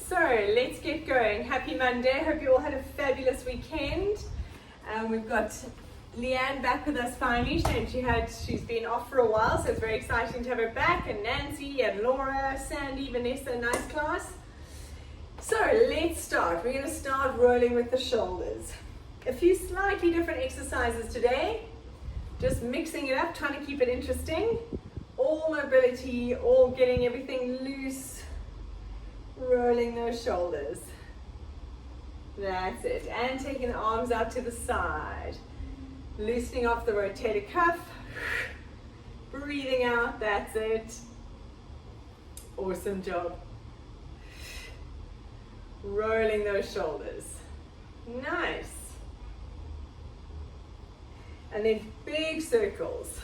So let's get going. Happy Monday. Hope you all had a fabulous weekend. We've got Leanne back with us finally, and she's been off for a while, so it's very exciting to have her back. And Nancy and Laura, Sandy, Vanessa, nice class. So let's start. We're going to start rolling with the shoulders. A few slightly different exercises today. Just mixing it up, trying to keep it interesting. All mobility, all getting everything loose. Rolling those shoulders. That's it. And taking the arms out to the side. Loosening off the rotator cuff. Breathing out. That's it. Awesome job. Rolling those shoulders. Nice. And then big circles.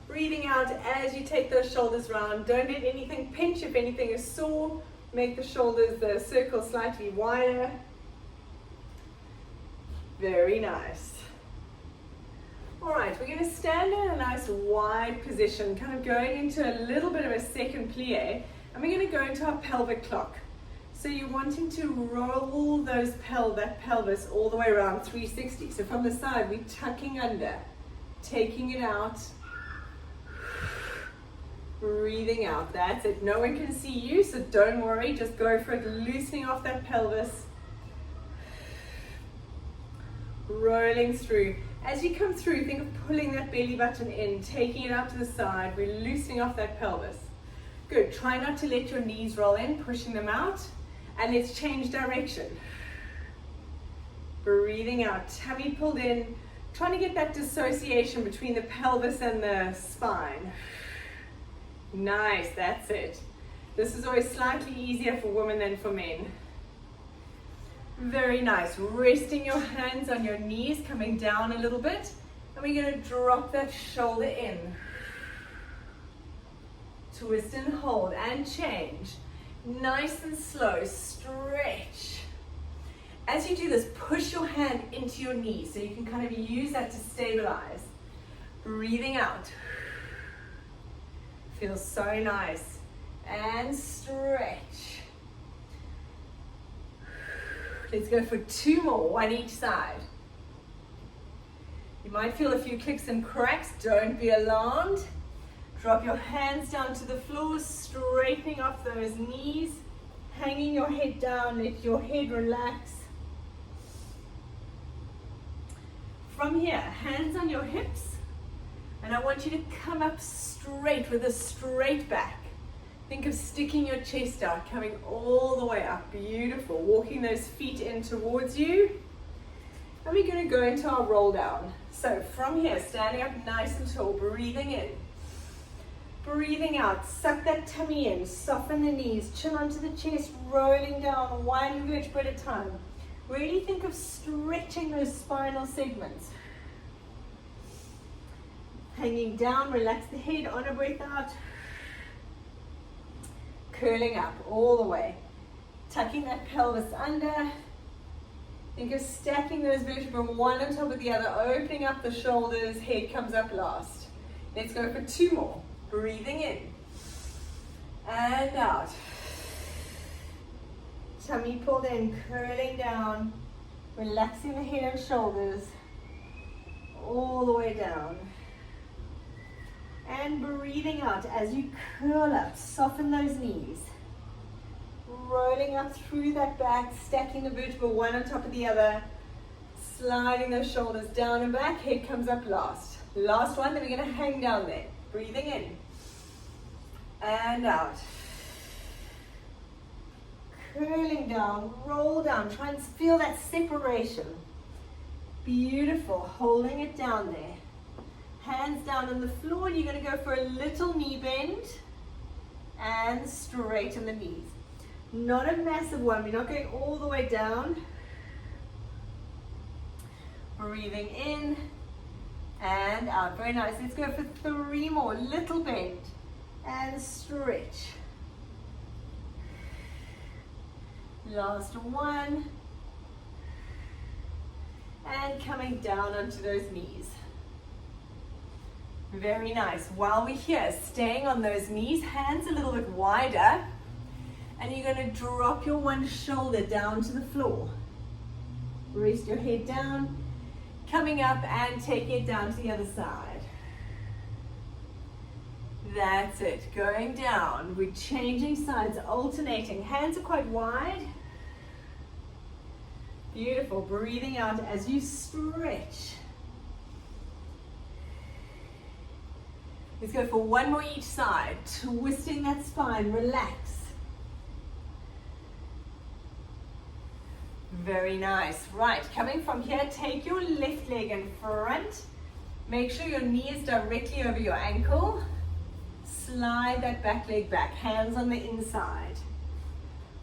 Breathing out as you take those shoulders round. Don't let anything pinch. If anything is sore, make the shoulders, the circle slightly wider. Very nice. All right, we're going to stand in a nice wide position, kind of going into a little bit of a second plie, and we're going to go into our pelvic clock. So you're wanting to roll that pelvis all the way around 360. So from the side, we're tucking under, taking it out, breathing out. That's it. No one can see you, so don't worry. Just go for it. Loosening off that pelvis. Rolling through. As you come through, think of pulling that belly button in, taking it out to the side. We're loosening off that pelvis. Good. Try not to let your knees roll in, pushing them out. And let's change direction. Breathing out. Tummy pulled in. Trying to get that dissociation between the pelvis and the spine. Nice, that's it. This is always slightly easier for women than for men. Very nice. Resting your hands on your knees, coming down a little bit. And we're going to drop that shoulder in. Twist and hold and change. Nice and slow. Stretch. As you do this, push your hand into your knee so you can kind of use that to stabilize. Breathing out. Feels so nice. And stretch. Let's go for 2 more, one each side. You might feel a few clicks and cracks. Don't be alarmed. Drop your hands down to the floor, straightening off those knees, hanging your head down, let your head relax. From here, hands on your hips, and I want you to come up straight with a straight back. Think of sticking your chest out, coming all the way up. Beautiful. Walking those feet in towards you. And we're going to go into our roll down. So from here, standing up nice and tall, breathing in. Breathing out, suck that tummy in, soften the knees, chin onto the chest, rolling down one vertebra at a time. Really think of stretching those spinal segments. Hanging down, relax the head, on a breath out. Curling up all the way. Tucking that pelvis under. Think of stacking those vertebrae one on top of the other, opening up the shoulders, head comes up last. Let's go for 2 more. Breathing in and out. Tummy pulled in, curling down, relaxing the head and shoulders all the way down. And breathing out as you curl up, soften those knees. Rolling up through that back, stacking the vertebra one on top of the other, sliding those shoulders down and back, head comes up last. Last one, then we're going to hang down there. Breathing in and out. Curling down, roll down. Try and feel that separation. Beautiful. Holding it down there. Hands down on the floor. You're going to go for a little knee bend and straighten the knees. Not a massive one. We're not going all the way down. Breathing in and out. Very nice. Let's go for 3 more. Little bend and stretch. Last one. And coming down onto those knees. Very nice. While we're here, staying on those knees, hands a little bit wider. And you're going to drop your one shoulder down to the floor. Rest your head down, coming up and taking it down to the other side. That's it, going down. We're changing sides, alternating. Hands are quite wide. Beautiful, breathing out as you stretch. Let's go for one more each side, twisting that spine, relax. Very nice. Right, coming from here, take your left leg in front. Make sure your knee is directly over your ankle. Slide that back leg back, hands on the inside.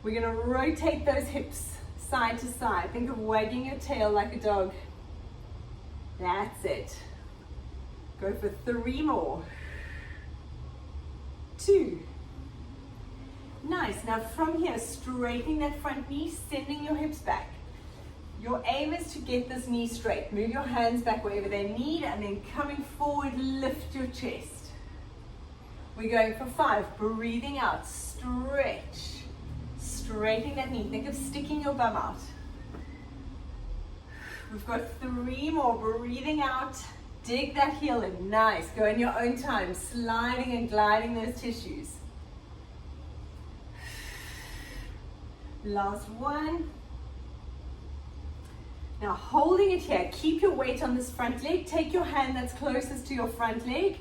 We're going to rotate those hips side to side. Think of wagging your tail like a dog. That's it. Go for 3 more. 2. Nice. Now from here, straightening that front knee, sending your hips back. Your aim is to get this knee straight. Move your hands back wherever they need, and then coming forward, lift your chest. We're going for 5. Breathing out, stretch. Straightening that knee. Think of sticking your bum out. We've got 3 more. Breathing out, dig that heel in. Nice. Go in your own time, sliding and gliding those tissues. Last one. Now holding it here, keep your weight on this front leg. Take your hand that's closest to your front leg.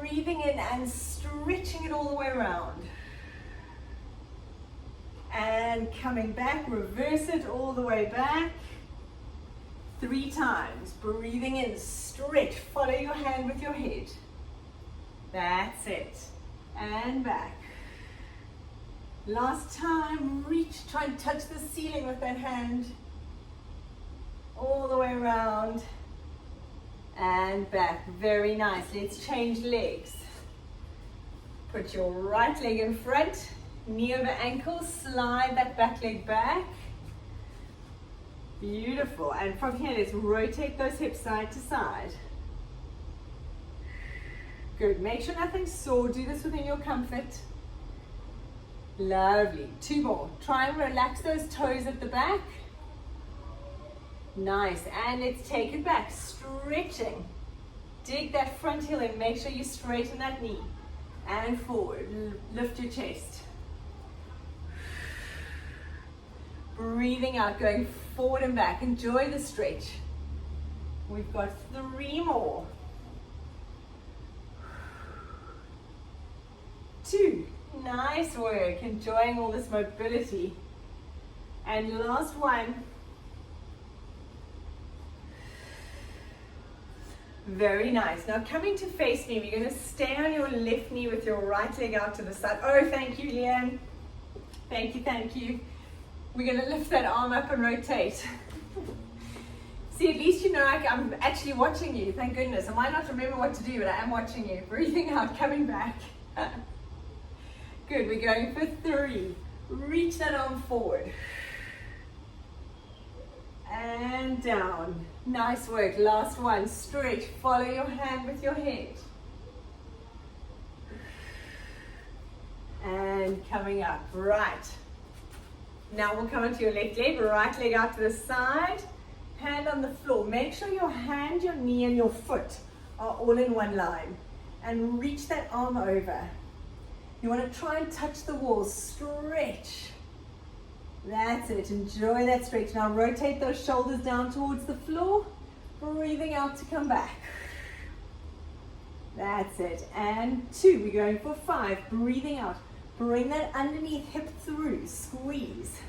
Breathing in and stretching it all the way around. And coming back, reverse it all the way back. 3 times. Breathing in, stretch. Follow your hand with your head. That's it. And back. Last time, reach, try and touch the ceiling with that hand. All the way around. And back. Very nice. Let's change legs. Put your right leg in front, knee over ankle, slide that back leg back. Beautiful. And from here, let's rotate those hips side to side. Good. Make sure nothing's sore. Do this within your comfort. Lovely. 2 more. Try and relax those toes at the back. Nice. And let's take it back. Stretching. Dig that front heel in. Make sure you straighten that knee. And forward. Lift your chest. Breathing out. Going forward and back. Enjoy the stretch. We've got 3 more. 2. Nice work. Enjoying all this mobility. And last one. Very nice. Now coming to face me, we're going to stay on your left knee with your right leg out to the side. Oh, thank you, Leanne. Thank you, thank you. We're going to lift that arm up and rotate. See, at least you know I'm actually watching you. Thank goodness. I might not remember what to do, but I am watching you. Breathing out, coming back. Good. We're going for 3. Reach that arm forward. And down. Nice work. Last one. Stretch. Follow your hand with your head. And coming up. Right. Now we'll come onto your left leg. Right leg out to the side. Hand on the floor. Make sure your hand, your knee, and your foot are all in one line. And reach that arm over. You want to try and touch the walls. Stretch. That's it. Enjoy that stretch. Now rotate those shoulders down towards the floor. Breathing out to come back. That's it. And 2. We're going for 5. Breathing out. Bring that underneath hip through. Squeeze.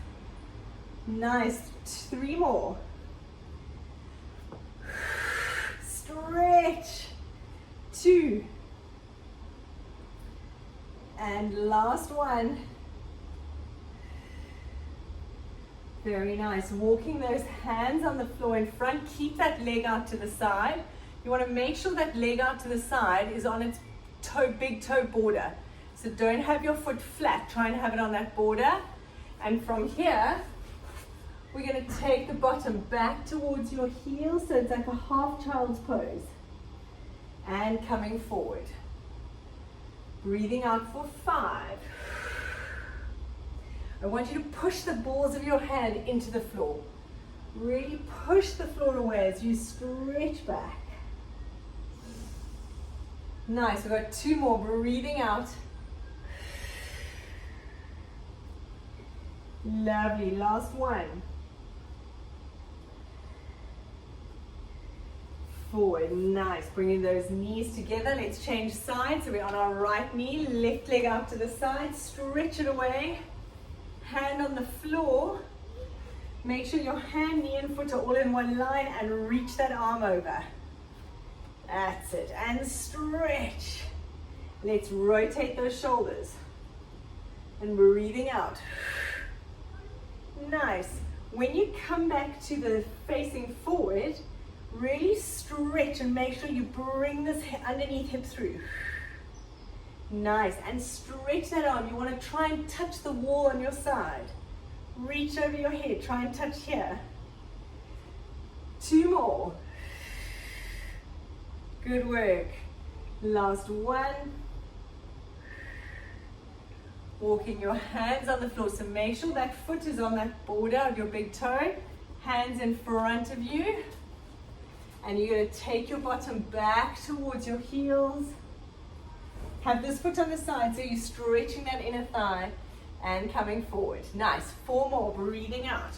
Nice. 3 more. Stretch. 2. And last one. Very nice. Walking those hands on the floor in front. Keep that leg out to the side. You want to make sure that leg out to the side is on its big toe border. So don't have your foot flat. Try and have it on that border. And from here, we're going to take the bottom back towards your heel. So it's like a half child's pose. And coming forward. Breathing out for 5. I want you to push the balls of your hand into the floor. Really push the floor away as you stretch back. Nice, we've got 2 more, breathing out. Lovely, last one. Forward, nice, bringing those knees together. Let's change sides. So we're on our right knee, left leg out to the side, stretch it away. Hand on the floor. Make sure your hand, knee and foot are all in one line and reach that arm over. That's it, and stretch. Let's rotate those shoulders. And breathing out. Nice. When you come back to the facing forward, really stretch and make sure you bring this underneath hip through. Nice, and stretch that arm. You want to try and touch the wall on your side. Reach over your head, try and touch here. 2 more. Good work. Last one. Walking your hands on the floor, so make sure that foot is on that border of your big toe. Hands in front of you. And you're going to take your bottom back towards your heels. Have this foot on the side, so you're stretching that inner thigh and coming forward. Nice. 4 more. Breathing out.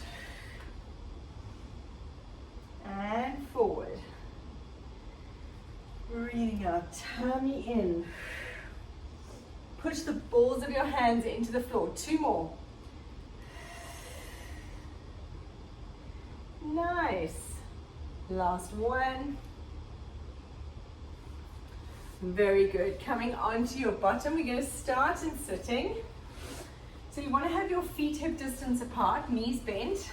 And forward. Breathing out. Tummy in. Push the balls of your hands into the floor. 2 more. Nice. Last one. Very good. Coming onto your bottom, we're going to start in sitting. So you want to have your feet hip distance apart, knees bent.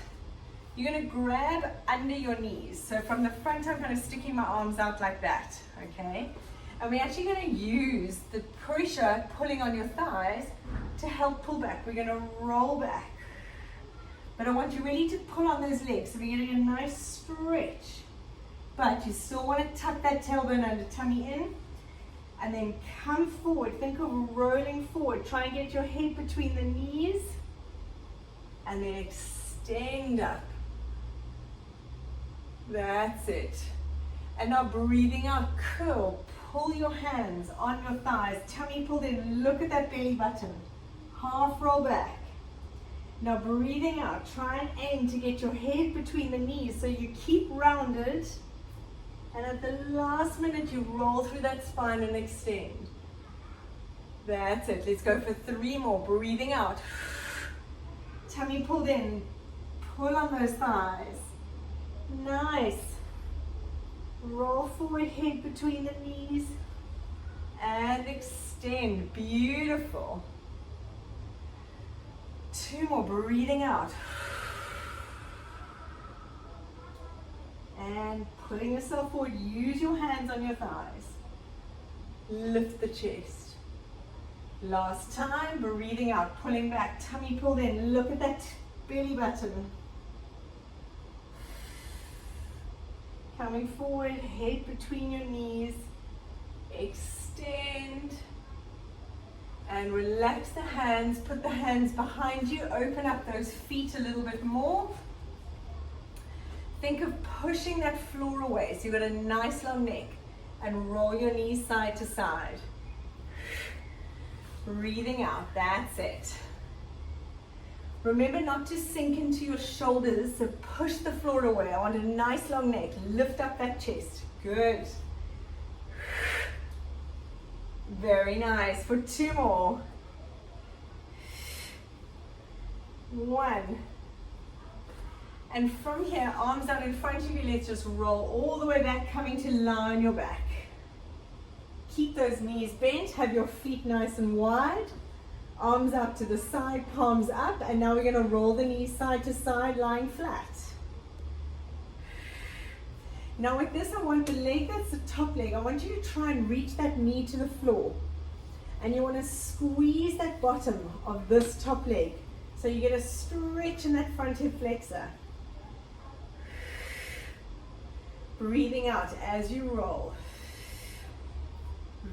You're going to grab under your knees. So from the front, I'm kind of sticking my arms out like that, okay? And we're actually going to use the pressure pulling on your thighs to help pull back. We're going to roll back. But I want you really to pull on those legs. So we're getting a nice stretch. But you still want to tuck that tailbone under, tummy in. And then come forward. Think of rolling forward. Try and get your head between the knees. And then extend up. That's it. And now breathing out, curl. Pull your hands on your thighs. Tummy pulled in. Look at that belly button. Half roll back. Now breathing out. Try and aim to get your head between the knees so you keep rounded. And at the last minute, you roll through that spine and extend. That's it. Let's go for 3 more. Breathing out. Tummy pulled in. Pull on those thighs. Nice. Roll forward, head between the knees. And extend. Beautiful. 2 more. Breathing out. And pulling yourself forward, use your hands on your thighs. Lift the chest. Last time, breathing out, pulling back, tummy pulled in. Look at that belly button. Coming forward, head between your knees. Extend. And relax the hands. Put the hands behind you. Open up those feet a little bit more. Think of pushing that floor away. So you've got a nice long neck. And roll your knees side to side. Breathing out. That's it. Remember not to sink into your shoulders. So push the floor away. I want a nice long neck. Lift up that chest. Good. Very nice. For 2 more. 1. And from here, arms out in front of you, let's just roll all the way back, coming to lie on your back. Keep those knees bent, have your feet nice and wide. Arms out to the side, palms up, and now we're going to roll the knees side to side, lying flat. Now with this, I want the leg that's the top leg, I want you to try and reach that knee to the floor. And you want to squeeze that bottom of this top leg. So you get a stretch in that front hip flexor. Breathing out as you roll.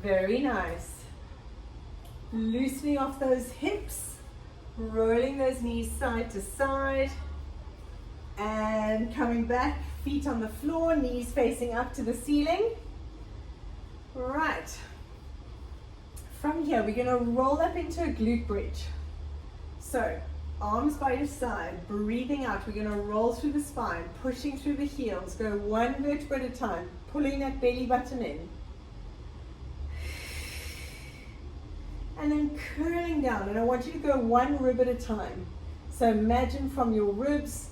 Very nice. Loosening off those hips. Rolling those knees side to side. And coming back, feet on the floor, knees facing up to the ceiling. Right. From here, we're going to roll up into a glute bridge. So, arms by your side, breathing out. We're going to roll through the spine, pushing through the heels. Go one vertebra at a time, pulling that belly button in. And then curling down. And I want you to go one rib at a time. So imagine from your ribs,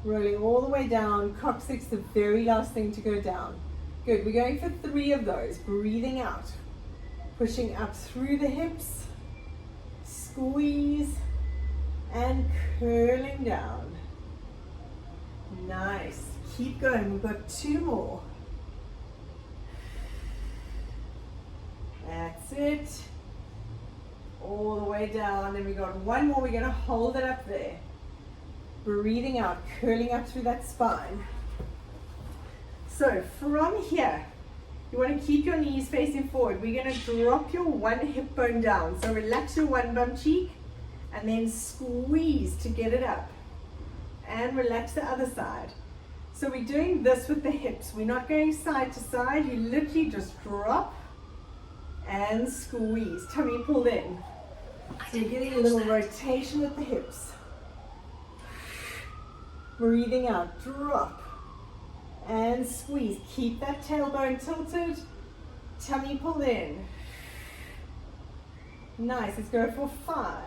rolling all the way down, coccyx the very last thing to go down. Good, we're going for 3 of those, breathing out. Pushing up through the hips, squeeze, and curling down. Nice, keep going, we've got 2 more. That's it. All the way down, and we've got 1 more, we're gonna hold it up there. Breathing out, curling up through that spine. So from here, you want to keep your knees facing forward. We're going to drop your one hip bone down. So relax your one bum cheek and then squeeze to get it up. And relax the other side. So we're doing this with the hips. We're not going side to side. You literally just drop and squeeze. Tummy pulled in. So you're getting a little rotation with the hips. Breathing out, drop and squeeze. Keep that tailbone tilted, tummy pulled in. Nice, let's go for 5,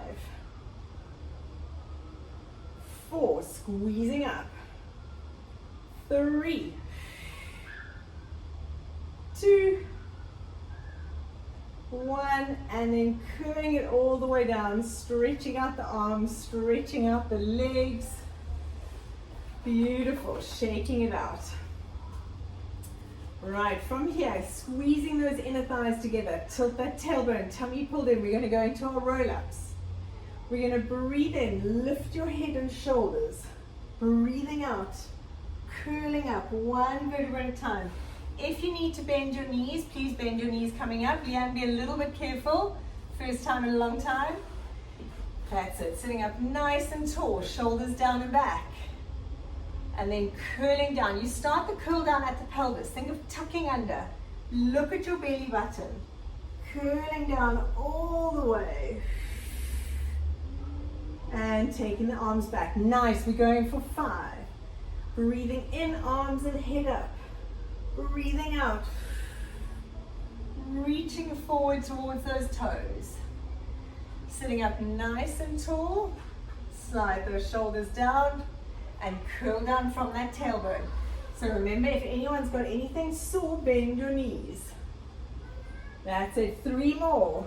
4, squeezing up, 3, 2, 1, and then curling it all the way down, stretching out the arms, stretching out the legs. Beautiful, shaking it out. Right, from here, squeezing those inner thighs together, tilt that tailbone, tummy pulled in. We're going to go into our roll-ups. We're going to breathe in, lift your head and shoulders. Breathing out, curling up, 1 vertebra at a time. If you need to bend your knees, please bend your knees coming up. Leanne, be a little bit careful. First time in a long time. That's it, sitting up nice and tall, shoulders down and back. And then curling down. You start the curl down at the pelvis. Think of tucking under. Look at your belly button. Curling down all the way. And taking the arms back. Nice, we're going for 5. Breathing in, arms and head up. Breathing out. Reaching forward towards those toes. Sitting up nice and tall. Slide those shoulders down. And curl down from that tailbone. So remember, if anyone's got anything sore, bend your knees. That's it, 3 more.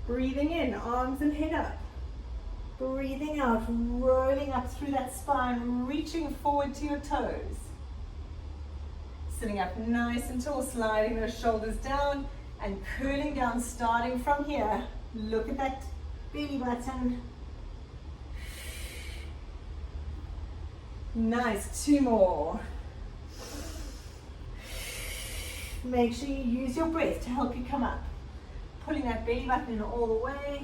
Breathing in, arms and head up. Breathing out, rolling up through that spine, reaching forward to your toes. Sitting up nice and tall, sliding those shoulders down and curling down, starting from here. Look at that belly button. Nice, 2 more. Make sure you use your breath to help you come up. Pulling that belly button in all the way.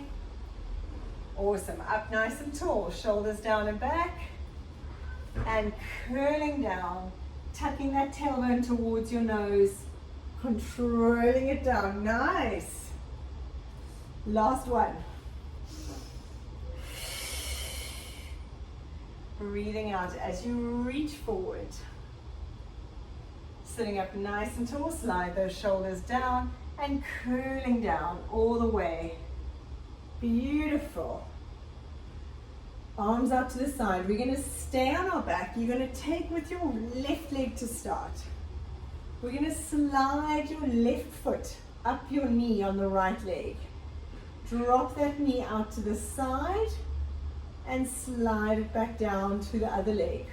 Awesome, up nice and tall, shoulders down and back. And curling down, tucking that tailbone towards your nose, controlling it down, nice. Last one. Breathing out as you reach forward. Sitting up nice and tall, slide those shoulders down and curling down all the way. Beautiful. Arms out to the side. We're going to stay on our back. You're going to take with your left leg to start. We're going to slide your left foot up your knee on the right leg. Drop that knee out to the side and slide it back down to the other leg.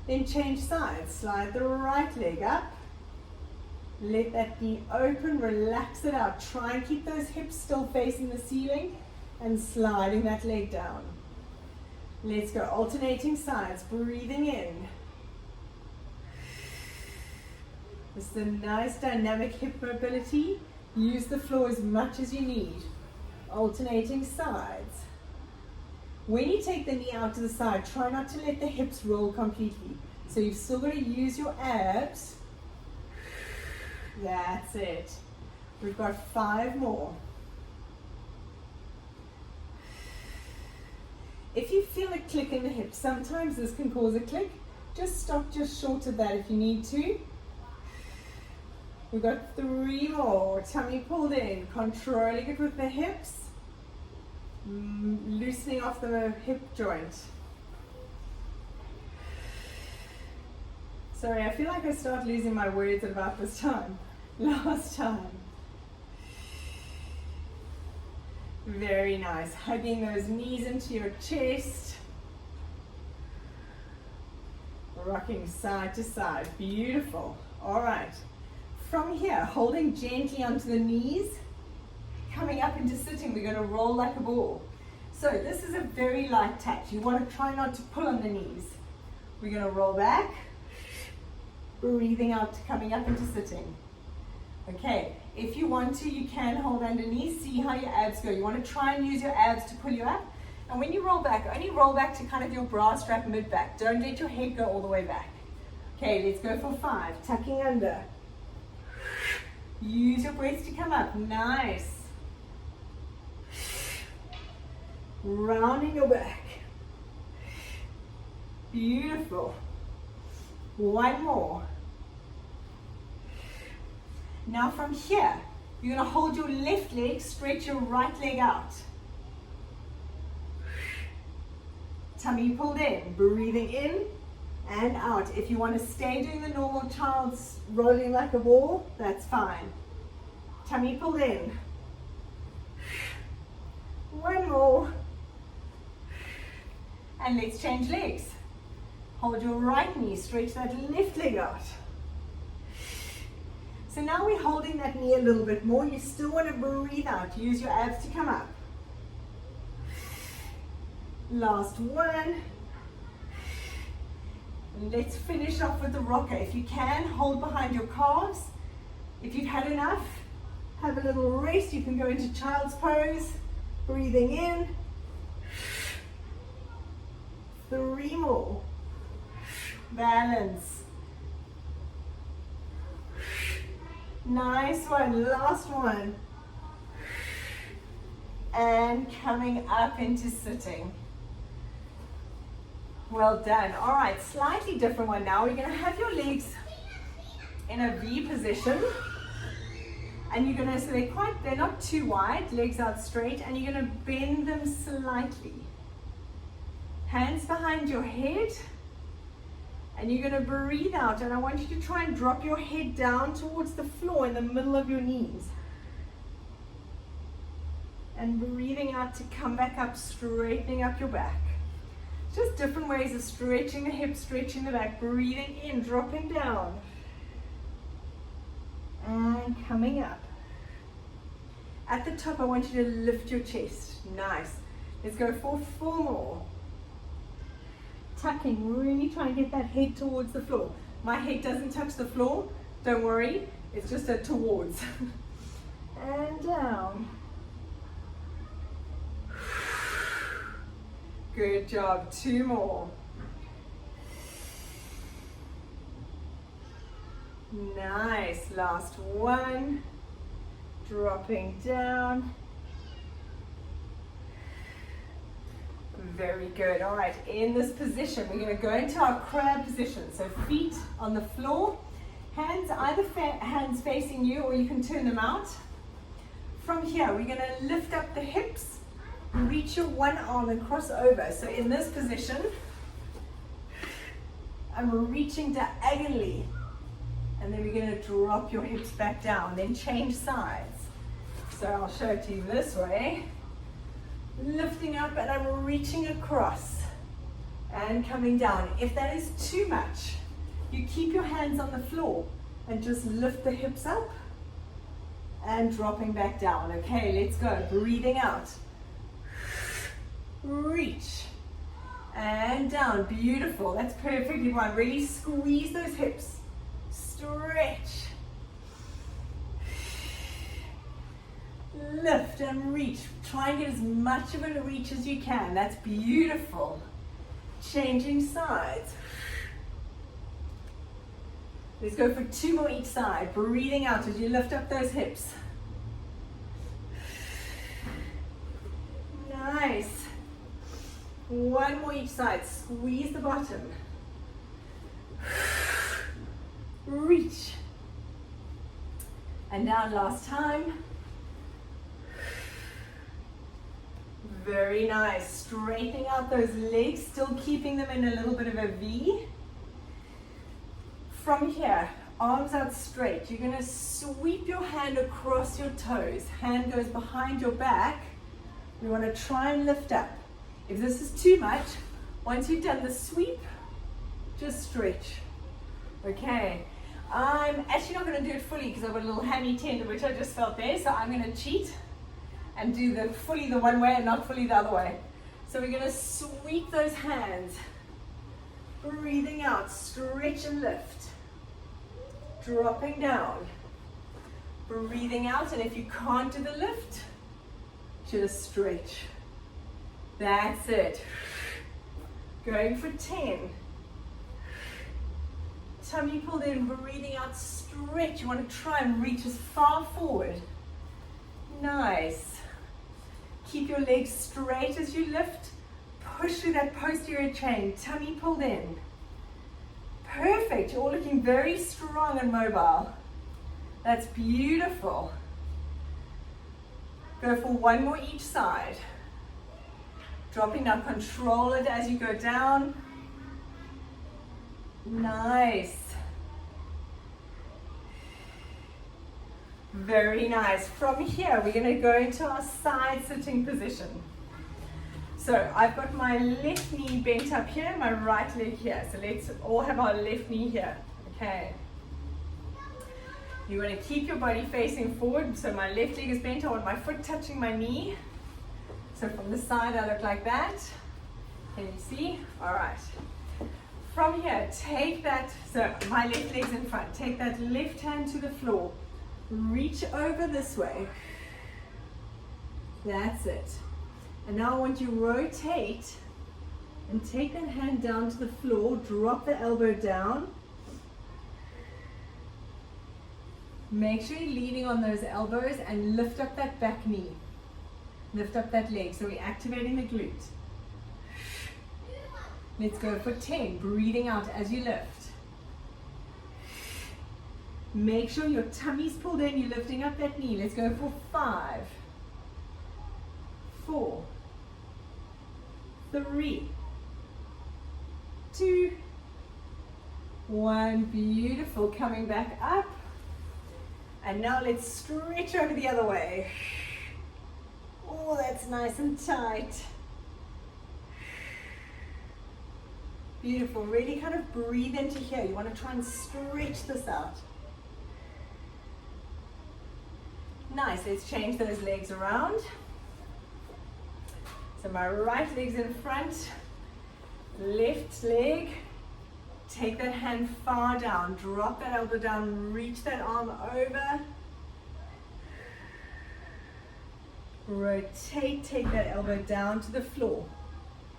Then change sides. Slide the right leg up. Let that knee open, relax it out. Try and keep those hips still facing the ceiling and sliding that leg down. Let's go, alternating sides, breathing in. This is a nice dynamic hip mobility. Use the floor as much as you need. Alternating sides. When you take the knee out to the side, try not to let the hips roll completely. So you've still got to use your abs. That's it. We've got 5 more. If you feel a click in the hips, sometimes this can cause a click. Just stop just short of that if you need to. We've got 3 more. Tummy pulled in, controlling it with the hips. Loosening off the hip joint. Sorry, I feel like I start losing my words at about this time. Last time. Very nice. Hugging those knees into your chest. Rocking side to side. Beautiful. All right. From here, holding gently onto the knees. Coming up into sitting, we're going to roll like a ball. So this is a very light touch. You want to try not to pull on the knees. We're going to roll back, breathing out, coming up into sitting. Okay, if you want to, you can hold underneath, see how your abs go. You want to try and use your abs to pull you up. And when you roll back, only roll back to kind of your bra strap mid-back. Don't let your head go all the way back. Okay, let's go for 5. Tucking under. Use your breath to come up. Nice. Rounding your back. Beautiful. 1 more. Now from here, you're going to hold your left leg, stretch your right leg out. Tummy pulled in, breathing in and out. If you want to stay doing the normal child's rolling like a ball, that's fine. Tummy pulled in. 1 more. And let's change legs. Hold your right knee, stretch that left leg out. So now we're holding that knee a little bit more. You still want to breathe out. Use your abs to come up. Last one. And let's finish off with the rocker. If you can, hold behind your calves. If you've had enough, have a little rest. You can go into child's pose. Breathing in. 3 more. Balance. Nice one. Last one. And coming up into sitting. Well done. All right, slightly different one now. We're going to have your legs in a V position. And you're going to, so they're not too wide, legs out straight, and you're going to bend them slightly. Hands behind your head. And you're going to breathe out, and I want you to try and drop your head down towards the floor in the middle of your knees. And breathing out to come back up, straightening up your back. Just different ways of stretching the hips, stretching the back, breathing in, dropping down. And coming up. At the top, I want you to lift your chest. Nice. Let's go for 4 more. Tucking, really try and get that head towards the floor. My head doesn't touch the floor, don't worry, it's just a towards. And down. Good job, 2 more. Nice, last one. Dropping down. Very good. All right, in this position, we're going to go into our crab position. So feet on the floor, hands either hands facing you, or you can turn them out. From here, we're going to lift up the hips, reach your one arm and cross over. So in this position, I'm reaching diagonally, and then we're going to drop your hips back down, then change sides. So I'll show it to you this way. Lifting up, and I'm reaching across and coming down. If that is too much, you keep your hands on the floor and just lift the hips up and dropping back down. Okay, let's go. Breathing out. Reach and down. Beautiful. That's perfectly fine. Really squeeze those hips. Stretch. lift and reach. Try and get as much of a reach as you can. That's beautiful. Changing sides. Let's go for 2 more each side. Breathing out as you lift up those hips. Nice. 1 more each side. Squeeze the bottom. Reach. And down last time. Very nice. Straightening out those legs, still keeping them in a little bit of a V. From here, arms out straight. You're going to sweep your hand across your toes. Hand goes behind your back. We want to try and lift up. If this is too much, once you've done the sweep, just stretch. Okay. I'm actually not going to do it fully because I've got a little hammy tendon which I just felt there, so I'm going to cheat and do the fully the one way and not fully the other way. So we're going to sweep those hands. Breathing out, stretch and lift. Dropping down. Breathing out, and if you can't do the lift, just stretch. That's it. Going for 10. Tummy pulled in, breathing out, stretch. You want to try and reach as far forward. Nice. Keep your legs straight as you lift. Push through that posterior chain. Tummy pulled in. Perfect. You're all looking very strong and mobile. That's beautiful. Go for 1 more each side. Dropping down. Control it as you go down. Nice. Very nice. From here, we're going to go into our side sitting position. So I've got my left knee bent up here, my right leg here. So let's all have our left knee here. Okay. You want to keep your body facing forward. So my left leg is bent. I want my foot touching my knee. So from the side, I look like that. Can you see? All right. From here, take that, so my left leg's in front. Take that left hand to the floor. Reach over this way. That's it. And now I want you to rotate and take that hand down to the floor. Drop the elbow down. Make sure you're leaning on those elbows and lift up that back knee. Lift up that leg. So we're activating the glute. Let's go for 10. Breathing out as you lift. Make sure your tummy's pulled in. You're lifting up that knee. Let's go for 5, 4, 3, 2, 1. Beautiful. Coming back up. And now let's stretch over the other way. Oh, that's nice and tight. Beautiful. Really kind of breathe into here. You want to try and stretch this out. Nice. Let's change those legs around. So my right leg's in front, left leg. Take that hand far down. Drop that elbow down. Reach that arm over. Rotate. Take that elbow down to the floor.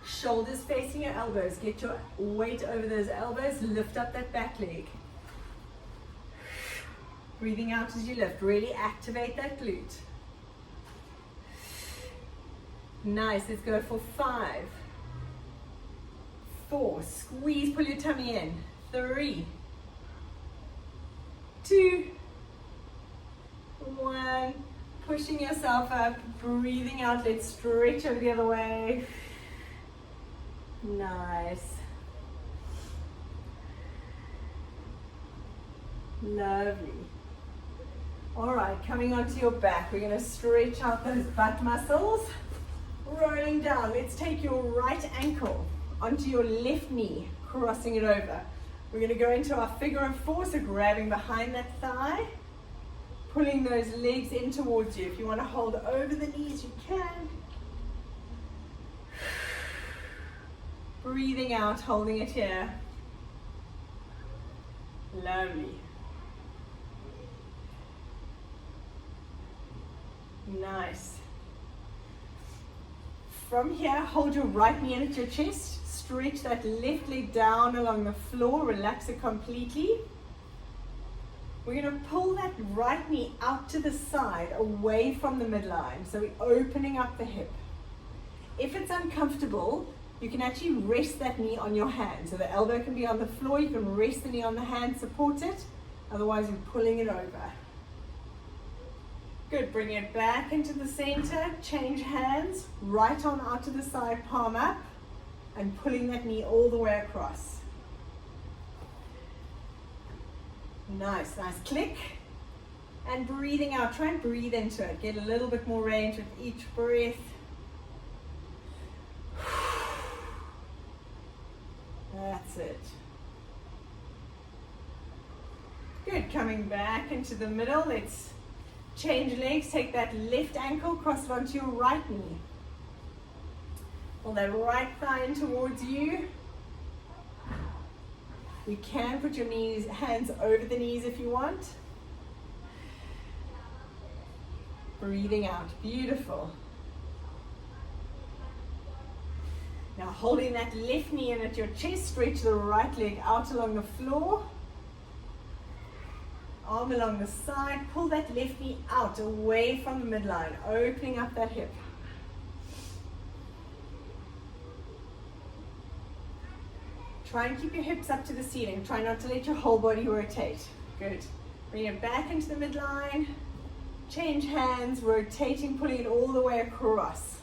Shoulders facing your elbows. Get your weight over those elbows. Lift up that back leg. Breathing out as you lift. Really activate that glute. Nice. Let's go for 5, 4. Squeeze. Pull your tummy in. 3, 2, 1. Pushing yourself up. Breathing out. Let's stretch over the other way. Nice. Lovely. All right, coming onto your back, we're going to stretch out those butt muscles. Rolling down. Let's take your right ankle onto your left knee, crossing it over. We're going to go into our figure of 4, so grabbing behind that thigh, pulling those legs in towards you. If you want to hold over the knees, you can. Breathing out, holding it here. Lovely. Nice. From here, hold your right knee in at your chest. Stretch that left leg down along the floor. Relax it completely. We're going to pull that right knee out to the side, away from the midline. So we're opening up the hip. If it's uncomfortable, you can actually rest that knee on your hand. So the elbow can be on the floor. You can rest the knee on the hand, support it. Otherwise, you're pulling it over. Good. Bring it back into the center. Change hands. Right arm out to the side, palm up. And pulling that knee all the way across. Nice, nice. Click. And breathing out. Try and breathe into it. Get a little bit more range with each breath. That's it. Good. Coming back into the middle. Let's change legs. Take that left ankle, cross it onto your right knee. Pull that right thigh in towards you. You can put your hands over the knees if you want. Breathing out. Beautiful. Now holding that left knee in at your chest, stretch the right leg out along the floor. Arm along the side, pull that left knee out, away from the midline, opening up that hip. Try and keep your hips up to the ceiling. Try not to let your whole body rotate. Good. Bring it back into the midline. Change hands, rotating, pulling it all the way across.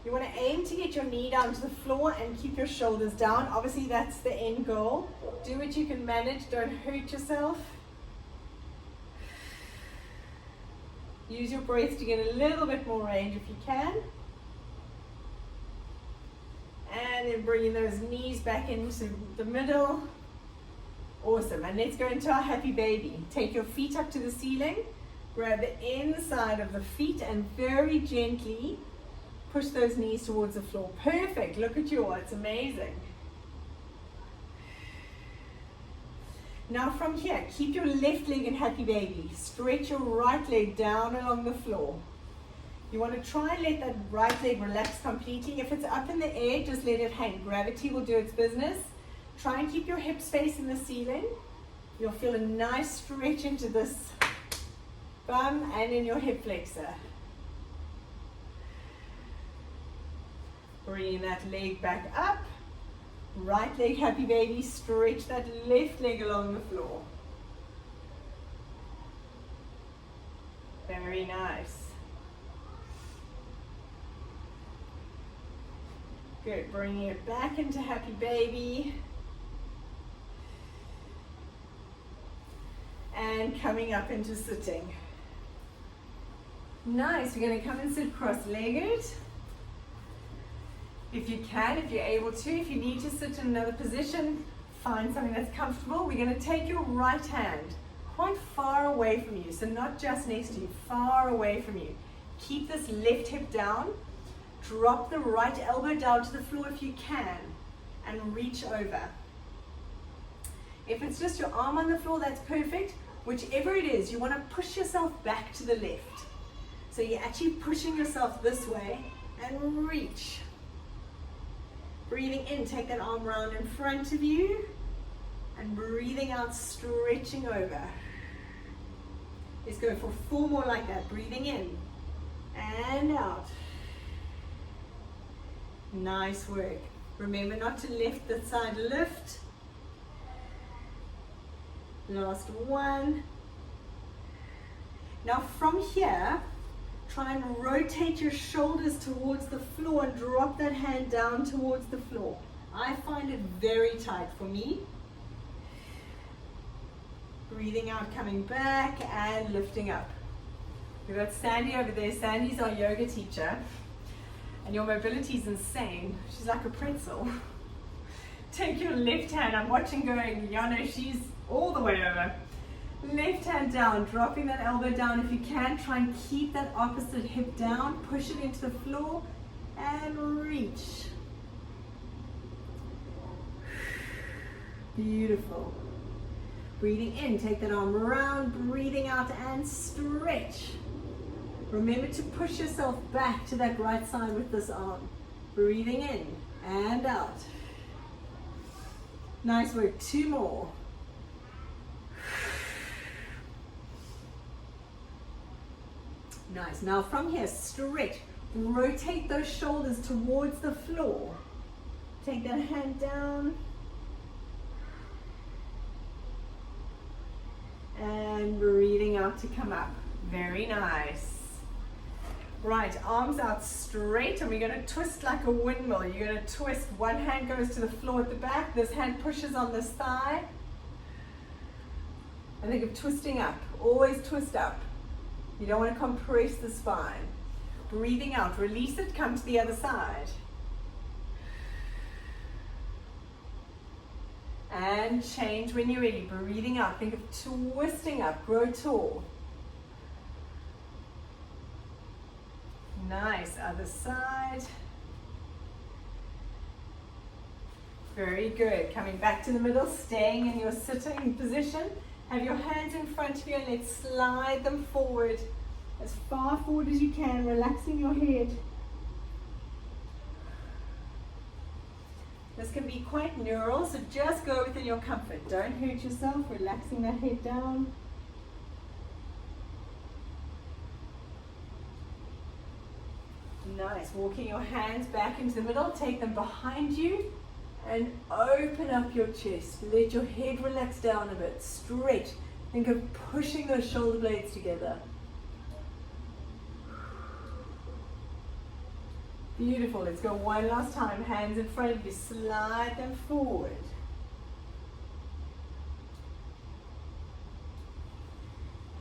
You want to aim to get your knee down to the floor and keep your shoulders down. Obviously, that's the end goal. Do what you can manage. Don't hurt yourself. Use your breath to get a little bit more range if you can. And then bringing those knees back into the middle. Awesome. And let's go into our happy baby. Take your feet up to the ceiling. Grab the inside of the feet and very gently push those knees towards the floor. Perfect. Look at you all. It's amazing. Now from here, keep your left leg in happy baby. Stretch your right leg down along the floor. You want to try and let that right leg relax completely. If it's up in the air, just let it hang. Gravity will do its business. Try and keep your hips facing the ceiling. You'll feel a nice stretch into this bum and in your hip flexor. Bring that leg back up. Right leg, happy baby. Stretch that left leg along the floor. Very nice. Good. Bringing it back into happy baby. And coming up into sitting. Nice. We're going to come and sit cross-legged. If you can, if you're able to, if you need to sit in another position, find something that's comfortable. We're going to take your right hand quite far away from you. So not just next to you, far away from you. Keep this left hip down. Drop the right elbow down to the floor if you can. And reach over. If it's just your arm on the floor, that's perfect. Whichever it is, you want to push yourself back to the left. So you're actually pushing yourself this way and reach. Breathing in, take that arm round in front of you. And breathing out, stretching over. Let's go for 4 more like that. Breathing in and out. Nice work. Remember not to lift the side lift. Last one. Now from here, try and rotate your shoulders towards the floor and drop that hand down towards the floor. I find it very tight for me. Breathing out, coming back and lifting up. We've got Sandy over there. Sandy's our yoga teacher. And your mobility is insane. She's like a pretzel. Take your left hand. I'm watching going, Yana, she's all the way over. Left hand down, dropping that elbow down. If you can, try and keep that opposite hip down. Push it into the floor and reach. Beautiful. Breathing in, take that arm around. Breathing out and stretch. Remember to push yourself back to that right side with this arm. Breathing in and out. Nice work. 2 more. Nice. Now from here, stretch. Rotate those shoulders towards the floor. Take that hand down. And breathing out to come up. Very nice. Right, arms out straight, and we're going to twist like a windmill. You're going to twist. One hand goes to the floor at the back. This hand pushes on this thigh. And think of twisting up. Always twist up. You don't want to compress the spine. Breathing out. Release it. Come to the other side. And change when you're ready. Breathing out. Think of twisting up. Grow tall. Nice. Other side. Very good. Coming back to the middle. Staying in your sitting position. Have your hands in front of you and let's slide them forward. As far forward as you can. Relaxing your head. This can be quite neural, so just go within your comfort. Don't hurt yourself. Relaxing that head down. Nice. Walking your hands back into the middle. Take them behind you and open up your chest. Let your head relax down a bit. Stretch. Think of pushing those shoulder blades together. Beautiful. Let's go one last time. Hands in front of you. Slide them forward.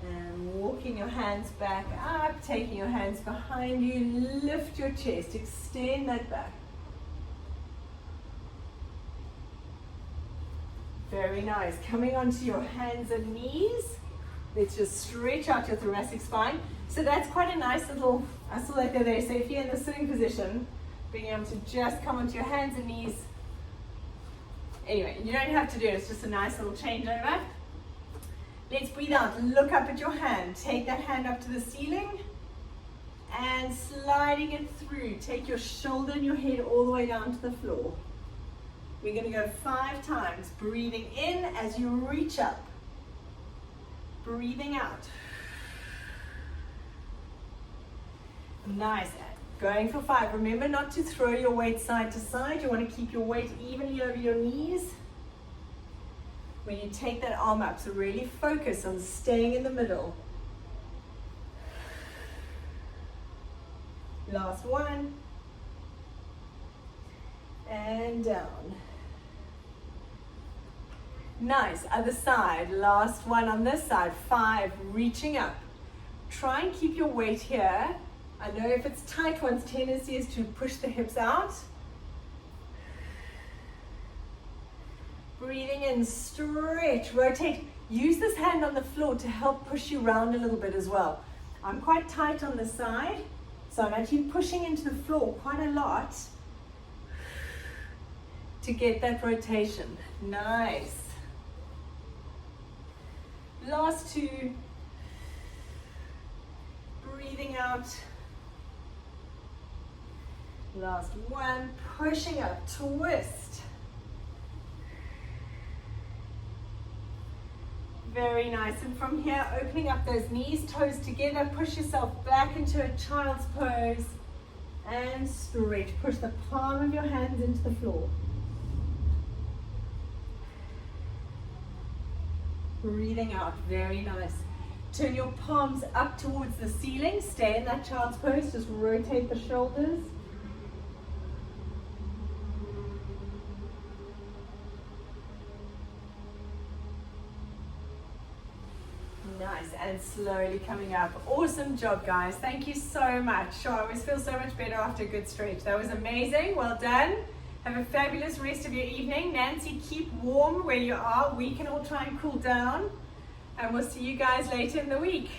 And walking your hands back up. Taking your hands behind you. Lift your chest. Extend that back. Very nice. Coming onto your hands and knees. Let's just stretch out your thoracic spine. So that's quite a nice little, I saw that there. So if you're in the sitting position, being able to just come onto your hands and knees. Anyway, you don't have to do it. It's just a nice little changeover. Let's breathe out. Look up at your hand. Take that hand up to the ceiling. And sliding it through. Take your shoulder and your head all the way down to the floor. We're going to go 5 times. Breathing in as you reach up. Breathing out. Nice. Going for 5. Remember not to throw your weight side to side. You want to keep your weight evenly over your knees. When you take that arm up, so really focus on staying in the middle. Last one. And down. Nice. Other side. Last one on this side. 5. Reaching up. Try and keep your weight here. I know if it's tight, one's tendency is to push the hips out. Breathing in, stretch, rotate. Use this hand on the floor to help push you round a little bit as well. I'm quite tight on the side, so I'm actually pushing into the floor quite a lot to get that rotation. Nice. Last 2. Breathing out. Last 1. Pushing up. Twist. Very nice. And from here, opening up those knees, toes together. Push yourself back into a child's pose. And stretch. Push the palm of your hands into the floor. Breathing out. Very nice. Turn your palms up towards the ceiling. Stay in that child's pose. Just rotate the shoulders. Nice. And slowly coming up. Awesome job, guys. Thank you so much. Sure, I always feel so much better after a good stretch. That was amazing. Well done. Have a fabulous rest of your evening. Nancy, keep warm where you are. We can all try and cool down. And we'll see you guys later in the week.